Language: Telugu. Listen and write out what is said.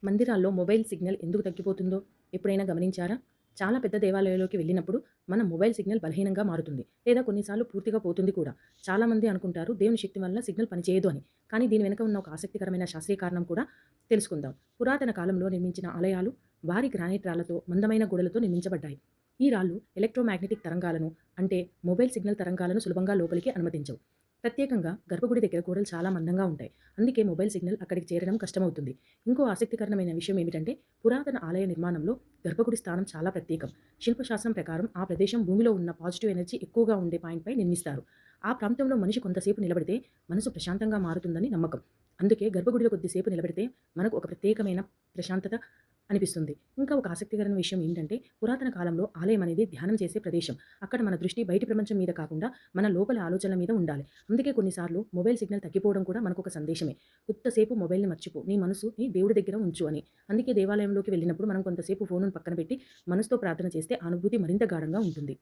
మందిరాల్లో మొబైల్ సిగ్నల్ ఎందుకు తగ్గిపోతుందో ఎప్పుడైనా గమనించారా? చాలా పెద్ద దేవాలయాల్లోకి వెళ్ళినప్పుడు మన మొబైల్ సిగ్నల్ బలహీనంగా మారుతుంది. లేదా కొన్నిసార్లు పూర్తిగా పోతుంది కూడా. చాలామంది అనుకుంటారు దేవుని శక్తి వల్ల సిగ్నల్ పనిచేయదు అని. కానీ దీని వెనుక ఉన్న ఒక ఆసక్తికరమైన శాస్త్రీయ కారణం కూడా తెలుసుకుందాం. పురాతన కాలంలో నిర్మించిన ఆలయాలు భారీ గ్రానైట్ రాళ్లతో, మందమైన గోడలతో నిర్మించబడ్డాయి. ఈ రాళ్ళు ఎలక్ట్రోమాగ్నెటిక్ తరంగాలను, అంటే మొబైల్ సిగ్నల్ తరంగాలను సులభంగా లోపలికి అనుమతించవు. ప్రత్యేకంగా గర్భగుడి దగ్గర గోడలు చాలా మందంగా ఉంటాయి. అందుకే మొబైల్ సిగ్నల్ అక్కడికి చేరడం కష్టమవుతుంది. ఇంకో ఆసక్తికరమైన విషయం ఏమిటంటే, పురాతన ఆలయ నిర్మాణంలో గర్భగుడి స్థానం చాలా ప్రత్యేకం. శిల్పశాస్త్రం ప్రకారం ఆ ప్రదేశం భూమిలో ఉన్న పాజిటివ్ ఎనర్జీ ఎక్కువగా ఉండే పాయింట్‌పై నిర్మిస్తారు. ఆ ప్రాంతంలో మనిషి కొంతసేపు నిలబడితే మనసు ప్రశాంతంగా మారుతుందని నమ్మకం. అందుకే గర్భగుడిలో కొద్దిసేపు నిలబడితే మనకు ఒక ప్రత్యేకమైన ప్రశాంతత అనిపిస్తుంది. ఇంకా ఒక ఆసక్తికరమైన విషయం ఏంటంటే, పురాతన కాలంలో ఆలయం అనేది ధ్యానం చేసే ప్రదేశం. అక్కడ మన దృష్టి బయటి ప్రపంచం మీద కాకుండా మన లోపలి ఆలోచనల మీద ఉండాలి. అందుకే కొన్నిసార్లు మొబైల్ సిగ్నల్ తగ్గిపోవడం కూడా మనకొక సందేశమే. "కొద్దిసేపు మొబైల్‌ని మర్చిపో. నీ మనసుని దేవుడి దగ్గర ఉంచు" అని. అందుకే దేవాలయంలోకి వెళ్ళినప్పుడు మనం కొంతసేపు ఫోనును పక్కన పెట్టి మనసుతో ప్రార్థన చేస్తే ఆ అనుభూతి మరింత గాఢంగా ఉంటుంది.